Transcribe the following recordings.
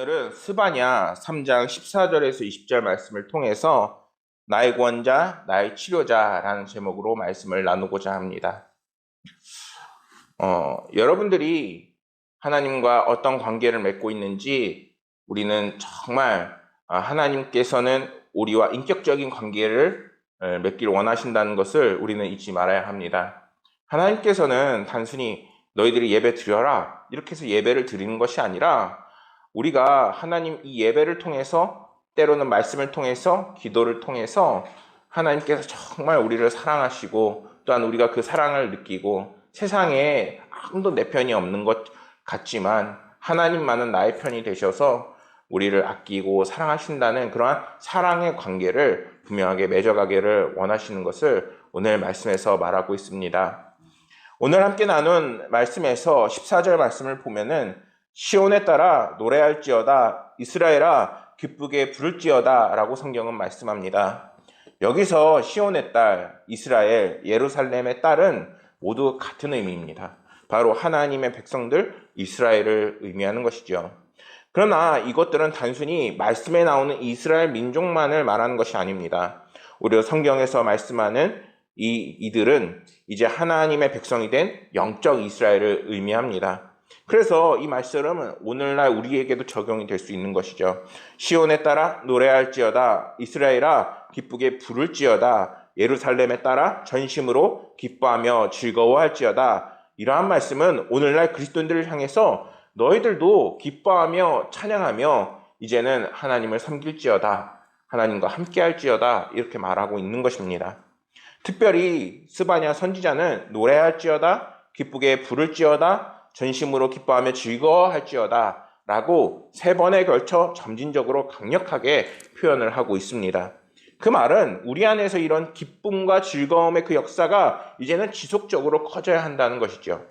오늘은 스바냐 3장 14절에서 20절 말씀을 통해서 나의 구원자, 나의 치료자라는 제목으로 말씀을 나누고자 합니다. 여러분들이 하나님과 어떤 관계를 맺고 있는지 우리는 정말 하나님께서는 우리와 인격적인 관계를 맺기를 원하신다는 것을 우리는 잊지 말아야 합니다. 하나님께서는 단순히 너희들이 예배 드려라 이렇게 해서 예배를 드리는 것이 아니라 우리가 하나님 이 예배를 통해서 때로는 말씀을 통해서 기도를 통해서 하나님께서 정말 우리를 사랑하시고 또한 우리가 그 사랑을 느끼고 세상에 아무도 내 편이 없는 것 같지만 하나님만은 나의 편이 되셔서 우리를 아끼고 사랑하신다는 그러한 사랑의 관계를 분명하게 맺어가기를 원하시는 것을 오늘 말씀에서 말하고 있습니다. 오늘 함께 나눈 말씀에서 14절 말씀을 보면은 시온에 따라 노래할지어다 이스라엘아 기쁘게 부를지어다 라고 성경은 말씀합니다. 여기서 시온의 딸, 이스라엘, 예루살렘의 딸은 모두 같은 의미입니다. 바로 하나님의 백성들 이스라엘을 의미하는 것이죠. 그러나 이것들은 단순히 말씀에 나오는 이스라엘 민족만을 말하는 것이 아닙니다. 오히려 성경에서 말씀하는 이들은 이제 하나님의 백성이 된 영적 이스라엘을 의미합니다. 그래서 이 말씀은 오늘날 우리에게도 적용이 될 수 있는 것이죠. 시온에 따라 노래할지어다 이스라엘아 기쁘게 부를지어다 예루살렘에 따라 전심으로 기뻐하며 즐거워할지어다. 이러한 말씀은 오늘날 그리스도인들을 향해서 너희들도 기뻐하며 찬양하며 이제는 하나님을 섬길지어다 하나님과 함께할지어다 이렇게 말하고 있는 것입니다. 특별히 스바냐 선지자는 노래할지어다 기쁘게 부를지어다 전심으로 기뻐하며 즐거워할지어다 라고 3번에 걸쳐 점진적으로 강력하게 표현을 하고 있습니다. 그 말은 우리 안에서 이런 기쁨과 즐거움의 그 역사가 이제는 지속적으로 커져야 한다는 것이죠.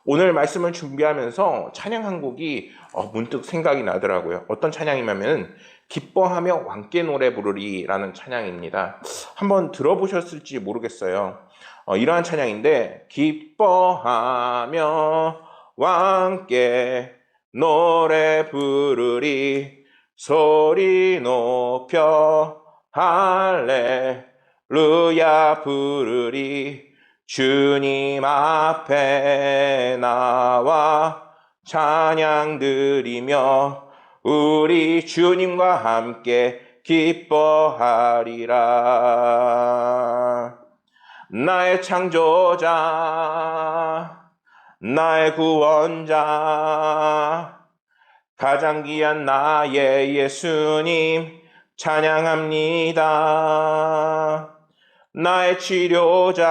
오늘 말씀을 준비하면서 찬양 한 곡이 문득 생각이 나더라고요. 어떤 찬양이냐면 기뻐하며 왕께 노래 부르리라는 찬양입니다. 한번 들어보셨을지 모르겠어요. 이러한 찬양인데 기뻐하며 왕께 노래 부르리 소리 높여 할렐루야 부르리 주님 앞에 나와 찬양 드리며 우리 주님과 함께 기뻐하리라. 나의 창조자 나의 구원자 가장 귀한 나의 예수님 찬양합니다. 나의 치료자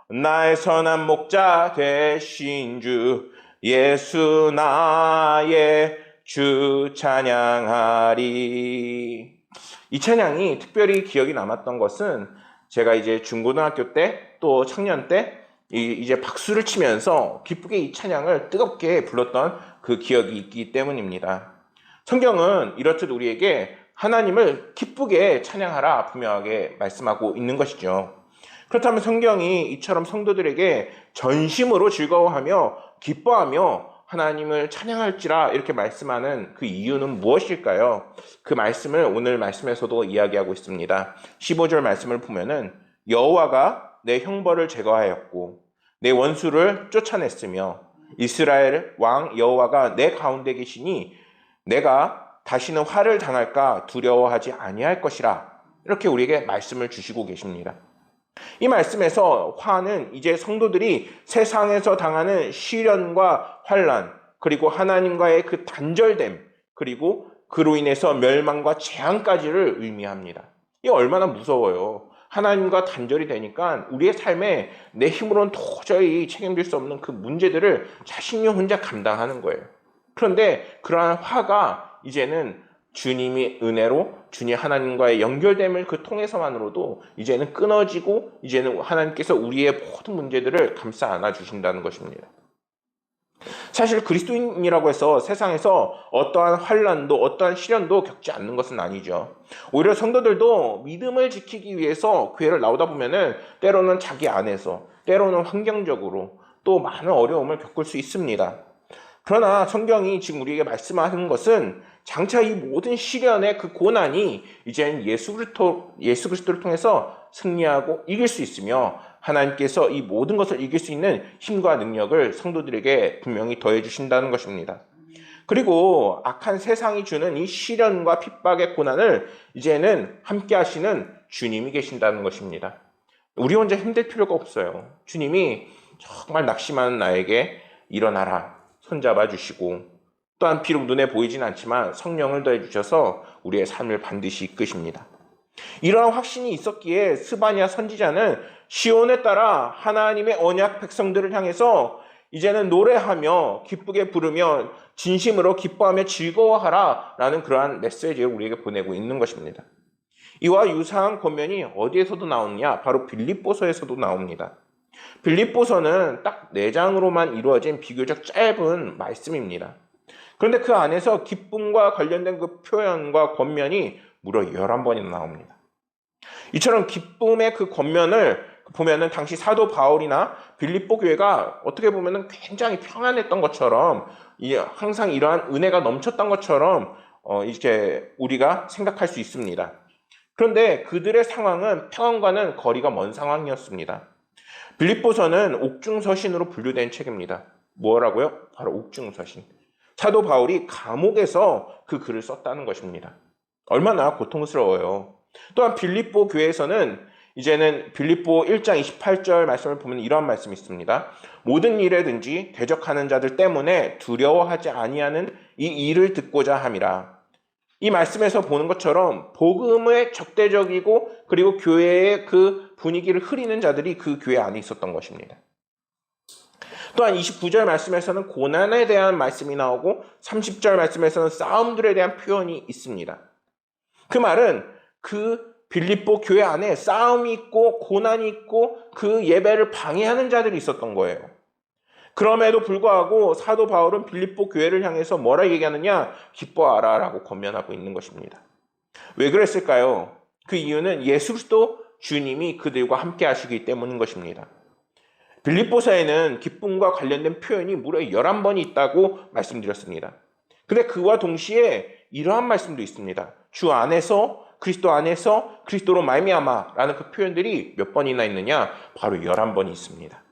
나의 선한 목자 되신 주 예수 나의 주 찬양하리. 이 찬양이 특별히 기억이 남았던 것은 제가 이제 중고등학교 때 또 청년 때 이제 박수를 치면서 기쁘게 이 찬양을 뜨겁게 불렀던 그 기억이 있기 때문입니다. 성경은 이렇듯 우리에게 하나님을 기쁘게 찬양하라 분명하게 말씀하고 있는 것이죠. 그렇다면 성경이 이처럼 성도들에게 전심으로 즐거워하며 기뻐하며 하나님을 찬양할지라 이렇게 말씀하는 그 이유는 무엇일까요? 그 말씀을 오늘 말씀에서도 이야기하고 있습니다. 15절 말씀을 보면은 여호와가 내 형벌을 제거하였고 내 원수를 쫓아냈으며 이스라엘 왕 여호와가 내 가운데 계시니 내가 다시는 화를 당할까 두려워하지 아니할 것이라 이렇게 우리에게 말씀을 주시고 계십니다. 이 말씀에서 화는 이제 성도들이 세상에서 당하는 시련과 환난 그리고 하나님과의 그 단절됨 그리고 그로 인해서 멸망과 재앙까지를 의미합니다. 이게 얼마나 무서워요. 하나님과 단절이 되니까 우리의 삶에 내 힘으로는 도저히 책임질 수 없는 그 문제들을 자신이 혼자 감당하는 거예요. 그런데 그러한 화가 이제는 주님의 은혜로 주님 하나님과의 연결됨을 그 통해서만으로도 이제는 끊어지고 이제는 하나님께서 우리의 모든 문제들을 감싸 안아 주신다는 것입니다. 사실 그리스도인이라고 해서 세상에서 어떠한 환난도 어떠한 시련도 겪지 않는 것은 아니죠. 오히려 성도들도 믿음을 지키기 위해서 교회를 나오다 보면은 때로는 자기 안에서 때로는 환경적으로 또 많은 어려움을 겪을 수 있습니다. 그러나 성경이 지금 우리에게 말씀하는 것은 장차 이 모든 시련의 그 고난이 이제는 예수 그리스도를 통해서 승리하고 이길 수 있으며 하나님께서 이 모든 것을 이길 수 있는 힘과 능력을 성도들에게 분명히 더해 주신다는 것입니다. 그리고 악한 세상이 주는 이 시련과 핍박의 고난을 이제는 함께 하시는 주님이 계신다는 것입니다. 우리 혼자 힘들 필요가 없어요. 주님이 정말 낙심하는 나에게 일어나라 손잡아 주시고, 또한 비록 눈에 보이진 않지만 성령을 더해 주셔서 우리의 삶을 반드시 이끄십니다. 이러한 확신이 있었기에 스바냐 선지자는 시온에 따라 하나님의 언약 백성들을 향해서 이제는 노래하며 기쁘게 부르며 진심으로 기뻐하며 즐거워하라 라는 그러한 메시지를 우리에게 보내고 있는 것입니다. 이와 유사한 권면이 어디에서도 나오느냐? 바로 빌립보서에서도 나옵니다. 빌립보서는 딱 4장으로만 이루어진 비교적 짧은 말씀입니다. 그런데 그 안에서 기쁨과 관련된 그 표현과 권면이 무려 11번이나 나옵니다. 이처럼 기쁨의 그 권면을 보면은 당시 사도 바울이나 빌립보 교회가 어떻게 보면은 굉장히 평안했던 것처럼, 항상 이러한 은혜가 넘쳤던 것처럼 이렇게 우리가 생각할 수 있습니다. 그런데 그들의 상황은 평안과는 거리가 먼 상황이었습니다. 빌립보서는 옥중서신으로 분류된 책입니다. 뭐라고요? 바로 옥중서신. 사도 바울이 감옥에서 그 글을 썼다는 것입니다. 얼마나 고통스러워요. 또한 빌립보 교회에서는 이제는 빌립보 1장 28절 말씀을 보면 이런 말씀이 있습니다. 모든 일에든지 대적하는 자들 때문에 두려워하지 아니하는 이 일을 듣고자 함이라. 이 말씀에서 보는 것처럼 복음의 적대적이고 그리고 교회의 그 분위기를 흐리는 자들이 그 교회 안에 있었던 것입니다. 또한 29절 말씀에서는 고난에 대한 말씀이 나오고 30절 말씀에서는 싸움들에 대한 표현이 있습니다. 그 말은 그 빌립보 교회 안에 싸움이 있고 고난이 있고 그 예배를 방해하는 자들이 있었던 거예요. 그럼에도 불구하고 사도 바울은 빌립보 교회를 향해서 뭐라 얘기하느냐? 기뻐하라 라고 권면하고 있는 것입니다. 왜 그랬을까요? 그 이유는 예수 그리스도 주님이 그들과 함께 하시기 때문인 것입니다. 빌립보서에는 기쁨과 관련된 표현이 무려 11번이 있다고 말씀드렸습니다. 근데 그와 동시에 이러한 말씀도 있습니다. 주 안에서, 그리스도 안에서, 그리스도로 말미암아 라는 그 표현들이 몇 번이나 있느냐? 바로 11번이 있습니다.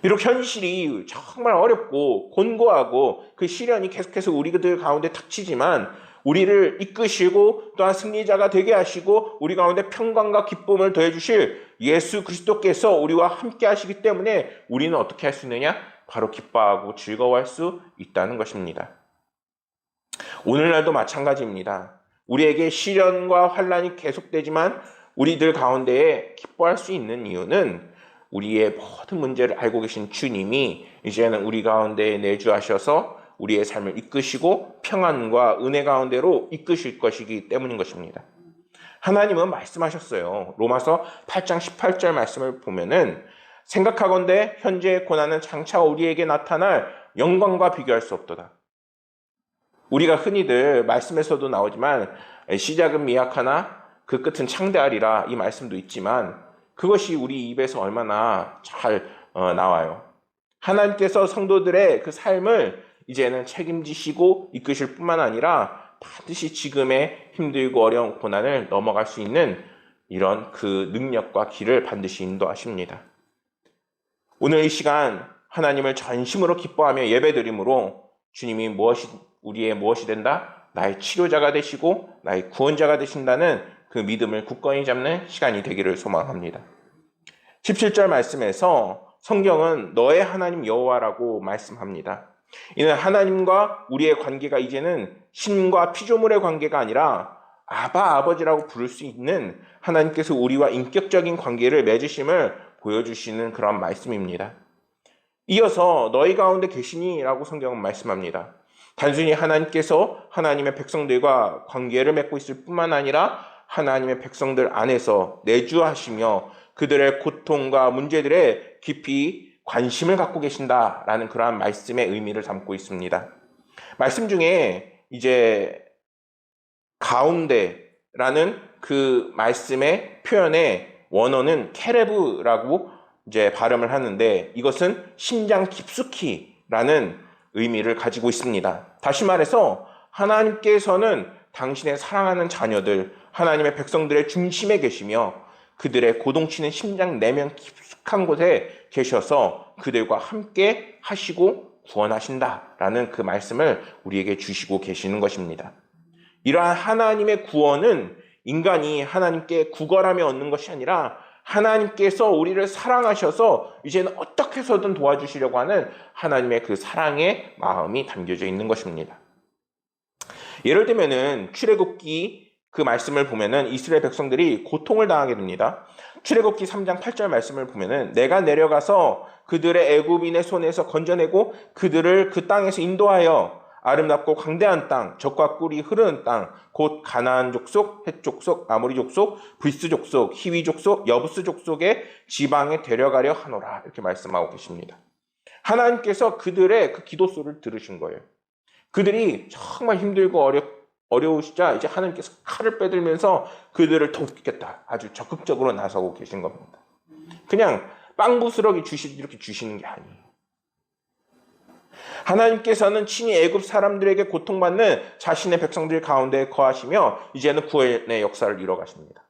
비록 현실이 정말 어렵고 곤고하고 그 시련이 계속해서 우리들 가운데 닥치지만 우리를 이끄시고 또한 승리자가 되게 하시고 우리 가운데 평강과 기쁨을 더해 주실 예수 그리스도께서 우리와 함께 하시기 때문에 우리는 어떻게 할 수 있느냐? 바로 기뻐하고 즐거워할 수 있다는 것입니다. 오늘날도 마찬가지입니다. 우리에게 시련과 환난이 계속되지만 우리들 가운데에 기뻐할 수 있는 이유는 우리의 모든 문제를 알고 계신 주님이 이제는 우리 가운데에 내주하셔서 우리의 삶을 이끄시고 평안과 은혜 가운데로 이끄실 것이기 때문인 것입니다. 하나님은 말씀하셨어요. 로마서 8장 18절 말씀을 보면은 생각하건대 현재의 고난은 장차 우리에게 나타날 영광과 비교할 수 없도다. 우리가 흔히들 말씀에서도 나오지만 시작은 미약하나 그 끝은 창대하리라 이 말씀도 있지만 그것이 우리 입에서 얼마나 잘 나와요. 하나님께서 성도들의 그 삶을 이제는 책임지시고 이끄실 뿐만 아니라 반드시 지금의 힘들고 어려운 고난을 넘어갈 수 있는 이런 그 능력과 길을 반드시 인도하십니다. 오늘 이 시간 하나님을 전심으로 기뻐하며 예배드림으로 주님이 우리의 무엇이 된다? 나의 치료자가 되시고 나의 구원자가 되신다는 그 믿음을 굳건히 잡는 시간이 되기를 소망합니다. 17절 말씀에서 성경은 너의 하나님 여호와라고 말씀합니다. 이는 하나님과 우리의 관계가 이제는 신과 피조물의 관계가 아니라 아바 아버지라고 부를 수 있는 하나님께서 우리와 인격적인 관계를 맺으심을 보여주시는 그런 말씀입니다. 이어서 너희 가운데 계시니 라고 성경은 말씀합니다. 단순히 하나님께서 하나님의 백성들과 관계를 맺고 있을 뿐만 아니라 하나님의 백성들 안에서 내주하시며 그들의 고통과 문제들에 깊이 관심을 갖고 계신다라는 그러한 말씀의 의미를 담고 있습니다. 말씀 중에 이제 가운데라는 그 말씀의 표현의 원어는 케레브라고 이제 발음을 하는데 이것은 심장 깊숙이라는 의미를 가지고 있습니다. 다시 말해서 하나님께서는 당신의 사랑하는 자녀들, 하나님의 백성들의 중심에 계시며 그들의 고동치는 심장 내면 깊숙한 곳에 계셔서 그들과 함께 하시고 구원하신다라는 그 말씀을 우리에게 주시고 계시는 것입니다. 이러한 하나님의 구원은 인간이 하나님께 구걸하며 얻는 것이 아니라 하나님께서 우리를 사랑하셔서 이제는 어떻게 해서든 도와주시려고 하는 하나님의 그 사랑의 마음이 담겨져 있는 것입니다. 예를 들면은 출애굽기 그 말씀을 보면은 이스라엘 백성들이 고통을 당하게 됩니다. 출애굽기 3장 8절 말씀을 보면은 내가 내려가서 그들의 애굽인의 손에서 건져내고 그들을 그 땅에서 인도하여 아름답고 광대한 땅, 젖과 꿀이 흐르는 땅, 곧 가나안 족속, 헷 족속, 아모리 족속, 브리스 족속, 히위 족속, 여부스 족속의 지방에 데려가려 하노라 이렇게 말씀하고 계십니다. 하나님께서 그들의 그 기도 소리를 들으신 거예요. 그들이 정말 힘들고 어려우시자 이제 하나님께서 칼을 빼들면서 그들을 돕겠다 아주 적극적으로 나서고 계신 겁니다. 그냥 빵부스러기 이렇게 주시는 게 아니에요. 하나님께서는 친히 애굽 사람들에게 고통받는 자신의 백성들 가운데 거하시며 이제는 구원의 역사를 이뤄 가십니다.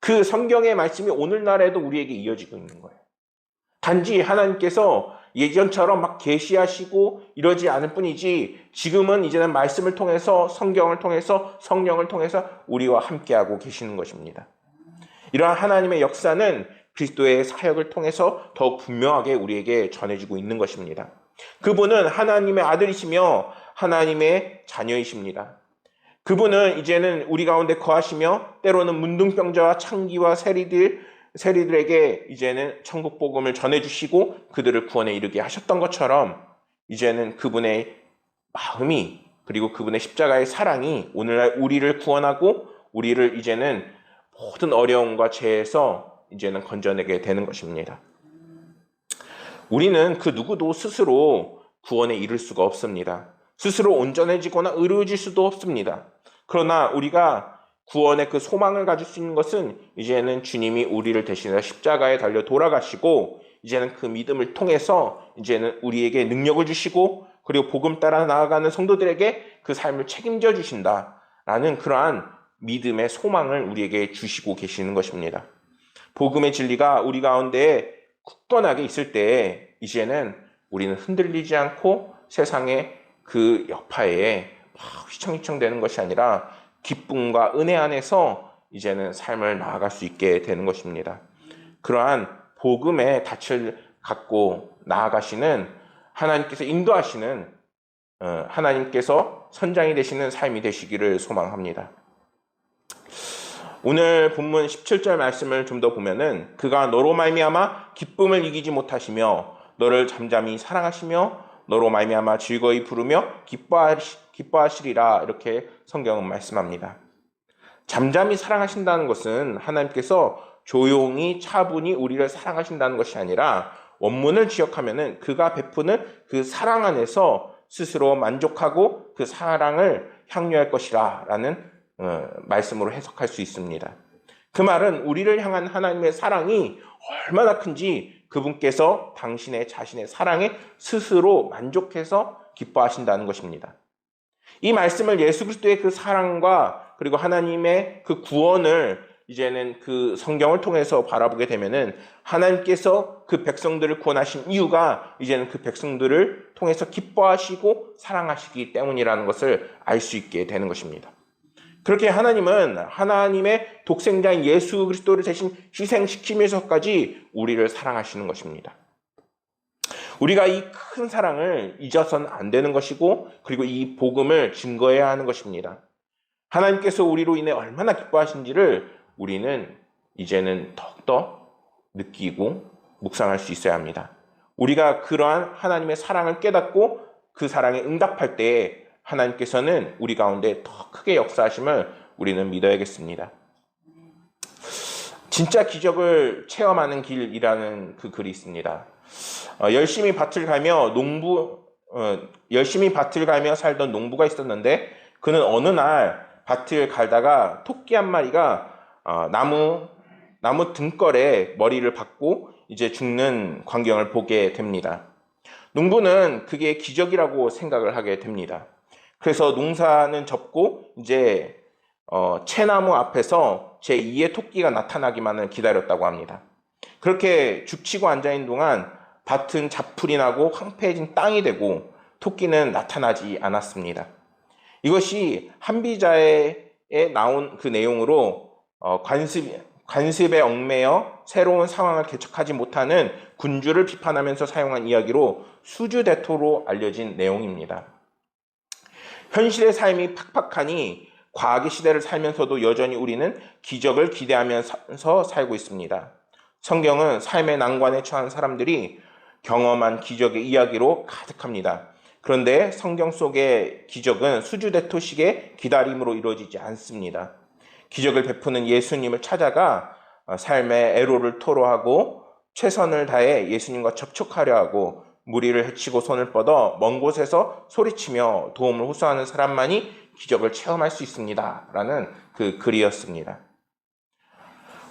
그 성경의 말씀이 오늘날에도 우리에게 이어지고 있는 거예요. 단지 하나님께서 예전처럼 막 계시하시고 이러지 않을 뿐이지 지금은 이제는 말씀을 통해서 성경을 통해서 성령을 통해서 우리와 함께하고 계시는 것입니다. 이러한 하나님의 역사는 그리스도의 사역을 통해서 더욱 분명하게 우리에게 전해지고 있는 것입니다. 그분은 하나님의 아들이시며 하나님의 자녀이십니다. 그분은 이제는 우리 가운데 거하시며 때로는 문둥병자와 창기와 세리들에게 이제는 천국 복음을 전해주시고 그들을 구원에 이르게 하셨던 것처럼 이제는 그분의 마음이 그리고 그분의 십자가의 사랑이 오늘날 우리를 구원하고 우리를 이제는 모든 어려움과 죄에서 이제는 건져내게 되는 것입니다. 우리는 그 누구도 스스로 구원에 이를 수가 없습니다. 스스로 온전해지거나 의로워질 수도 없습니다. 그러나 우리가 구원의 그 소망을 가질 수 있는 것은 이제는 주님이 우리를 대신해서 십자가에 달려 돌아가시고 이제는 그 믿음을 통해서 이제는 우리에게 능력을 주시고 그리고 복음 따라 나아가는 성도들에게 그 삶을 책임져 주신다라는 그러한 믿음의 소망을 우리에게 주시고 계시는 것입니다. 복음의 진리가 우리 가운데 굳건하게 있을 때 이제는 우리는 흔들리지 않고 세상의 그 여파에 휘청휘청 되는 것이 아니라 기쁨과 은혜 안에서 이제는 삶을 나아갈 수 있게 되는 것입니다. 그러한 복음의 닻을 갖고 나아가시는 하나님께서 인도하시는 하나님께서 선장이 되시는 삶이 되시기를 소망합니다. 오늘 본문 17절 말씀을 좀 더 보면은 그가 너로 말미암아 기쁨을 이기지 못하시며 너를 잠잠히 사랑하시며 너로 말미암아 즐거이 부르며 기뻐하시리라 이렇게 성경은 말씀합니다. 잠잠히 사랑하신다는 것은 하나님께서 조용히 차분히 우리를 사랑하신다는 것이 아니라 원문을 지역하면은 그가 베푸는 그 사랑 안에서 스스로 만족하고 그 사랑을 향유할 것이라 라는 말씀으로 해석할 수 있습니다. 그 말은 우리를 향한 하나님의 사랑이 얼마나 큰지 그분께서 당신의 자신의 사랑에 스스로 만족해서 기뻐하신다는 것입니다. 이 말씀을 예수 그리스도의 그 사랑과 그리고 하나님의 그 구원을 이제는 그 성경을 통해서 바라보게 되면은 하나님께서 그 백성들을 구원하신 이유가 이제는 그 백성들을 통해서 기뻐하시고 사랑하시기 때문이라는 것을 알 수 있게 되는 것입니다. 그렇게 하나님은 하나님의 독생자인 예수 그리스도를 대신 희생시키면서까지 우리를 사랑하시는 것입니다. 우리가 이 큰 사랑을 잊어서는 안 되는 것이고 그리고 이 복음을 증거해야 하는 것입니다. 하나님께서 우리로 인해 얼마나 기뻐하신지를 우리는 이제는 더욱더 느끼고 묵상할 수 있어야 합니다. 우리가 그러한 하나님의 사랑을 깨닫고 그 사랑에 응답할 때에 하나님께서는 우리 가운데 더 크게 역사하심을 우리는 믿어야겠습니다. 진짜 기적을 체험하는 길이라는 그 글이 있습니다. 열심히 밭을 갈며 살던 농부가 있었는데 그는 어느 날 밭을 갈다가 토끼 한 마리가 나무 등걸에 머리를 박고 이제 죽는 광경을 보게 됩니다. 농부는 그게 기적이라고 생각을 하게 됩니다. 그래서 농사는 접고 이제 채나무 앞에서 제2의 토끼가 나타나기만을 기다렸다고 합니다. 그렇게 죽치고 앉아있는 동안 밭은 잡풀이 나고 황폐해진 땅이 되고 토끼는 나타나지 않았습니다. 이것이 한비자에 나온 그 내용으로 관습에 얽매여 새로운 상황을 개척하지 못하는 군주를 비판하면서 사용한 이야기로 수주대토로 알려진 내용입니다. 현실의 삶이 팍팍하니 과학의 시대를 살면서도 여전히 우리는 기적을 기대하면서 살고 있습니다. 성경은 삶의 난관에 처한 사람들이 경험한 기적의 이야기로 가득합니다. 그런데 성경 속의 기적은 수주대토식의 기다림으로 이루어지지 않습니다. 기적을 베푸는 예수님을 찾아가 삶의 애로를 토로하고 최선을 다해 예수님과 접촉하려 하고 무리를 헤치고 손을 뻗어 먼 곳에서 소리치며 도움을 호소하는 사람만이 기적을 체험할 수 있습니다. 라는 그 글이었습니다.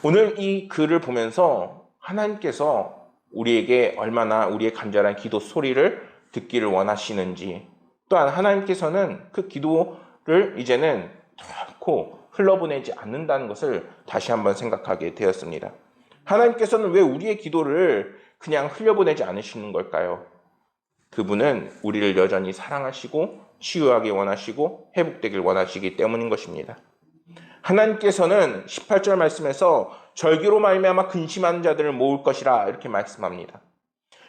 오늘 이 글을 보면서 하나님께서 우리에게 얼마나 우리의 간절한 기도 소리를 듣기를 원하시는지, 또한 하나님께서는 그 기도를 이제는 결코 흘러보내지 않는다는 것을 다시 한번 생각하게 되었습니다. 하나님께서는 왜 우리의 기도를 그냥 흘려보내지 않으시는 걸까요? 그분은 우리를 여전히 사랑하시고 치유하기 원하시고 회복되길 원하시기 때문인 것입니다. 하나님께서는 18절 말씀에서 절기로 말미암아 근심하는 자들을 모을 것이라 이렇게 말씀합니다.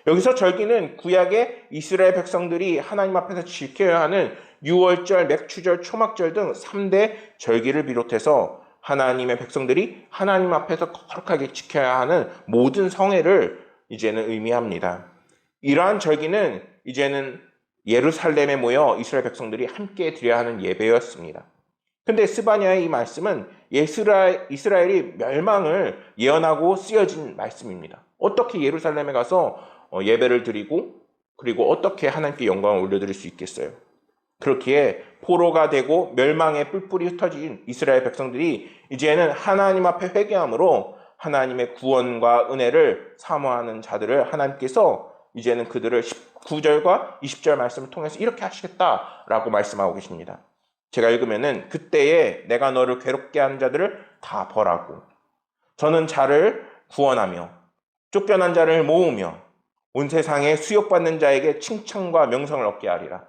여기서 절기는 구약의 이스라엘 백성들이 하나님 앞에서 지켜야 하는 유월절, 맥추절, 초막절 등 3대 절기를 비롯해서 하나님의 백성들이 하나님 앞에서 거룩하게 지켜야 하는 모든 성회를 이제는 의미합니다. 이러한 절기는 이제는 예루살렘에 모여 이스라엘 백성들이 함께 드려야 하는 예배였습니다. 근데 스바냐의 이 말씀은 이스라엘이 멸망을 예언하고 쓰여진 말씀입니다. 어떻게 예루살렘에 가서 예배를 드리고 그리고 어떻게 하나님께 영광을 올려드릴 수 있겠어요? 그렇기에 포로가 되고 멸망의 뿔뿔이 흩어진 이스라엘 백성들이 이제는 하나님 앞에 회개함으로 하나님의 구원과 은혜를 사모하는 자들을 하나님께서 이제는 그들을 19절과 20절 말씀을 통해서 이렇게 하시겠다라고 말씀하고 계십니다. 제가 읽으면은 그때에 내가 너를 괴롭게 한 자들을 다 벌하고 저는 자를 구원하며 쫓겨난 자를 모으며 온 세상에 수욕받는 자에게 칭찬과 명성을 얻게 하리라.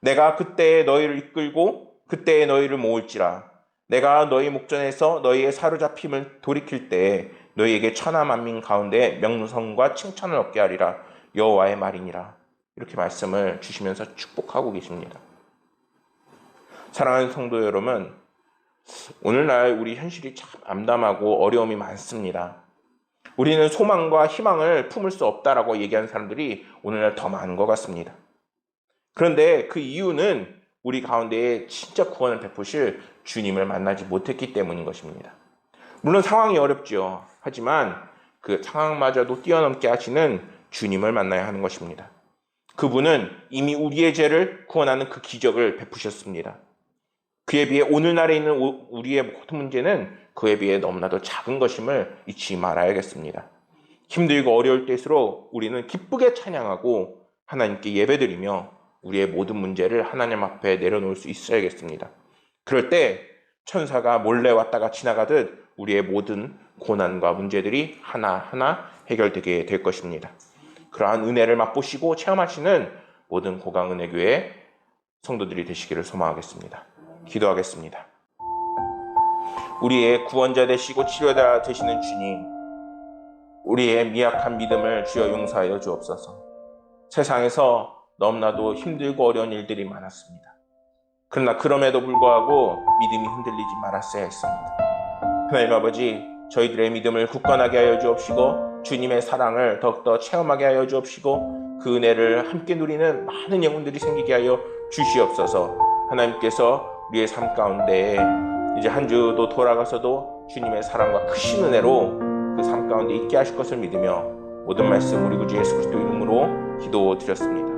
내가 그때에 너희를 이끌고 그때에 너희를 모을지라. 내가 너희 목전에서 너희의 사로잡힘을 돌이킬 때에 너희에게 천하 만민 가운데 명성과 칭찬을 얻게 하리라. 여호와의 말이니라. 이렇게 말씀을 주시면서 축복하고 계십니다. 사랑하는 성도 여러분, 오늘날 우리 현실이 참 암담하고 어려움이 많습니다. 우리는 소망과 희망을 품을 수 없다라고 얘기하는 사람들이 오늘날 더 많은 것 같습니다. 그런데 그 이유는 우리 가운데에 진짜 구원을 베푸실 주님을 만나지 못했기 때문인 것입니다. 물론 상황이 어렵죠. 하지만 그 상황마저도 뛰어넘게 하시는 주님을 만나야 하는 것입니다. 그분은 이미 우리의 죄를 구원하는 그 기적을 베푸셨습니다. 그에 비해 오늘날에 있는 우리의 모든 문제는 그에 비해 너무나도 작은 것임을 잊지 말아야겠습니다. 힘들고 어려울 때일수록 우리는 기쁘게 찬양하고 하나님께 예배드리며 우리의 모든 문제를 하나님 앞에 내려놓을 수 있어야겠습니다. 그럴 때 천사가 몰래 왔다가 지나가듯 우리의 모든 고난과 문제들이 하나하나 해결되게 될 것입니다. 그러한 은혜를 맛보시고 체험하시는 모든 고강은혜교회 성도들이 되시기를 소망하겠습니다. 기도하겠습니다. 우리의 구원자 되시고 치료자 되시는 주님, 우리의 미약한 믿음을 주여 용서하여 주옵소서. 세상에서 너무나도 힘들고 어려운 일들이 많았습니다. 그러나 그럼에도 불구하고 믿음이 흔들리지 말았어야 했습니다. 하나님 아버지, 저희들의 믿음을 굳건하게 하여 주옵시고 주님의 사랑을 더욱더 체험하게 하여 주옵시고 그 은혜를 함께 누리는 많은 영혼들이 생기게 하여 주시옵소서. 하나님께서 우리의 삶 가운데 이제 한 주도 돌아가서도 주님의 사랑과 크신 은혜로 그 삶 가운데 있게 하실 것을 믿으며 모든 말씀 우리 구주 예수 그리스도 이름으로 기도드렸습니다.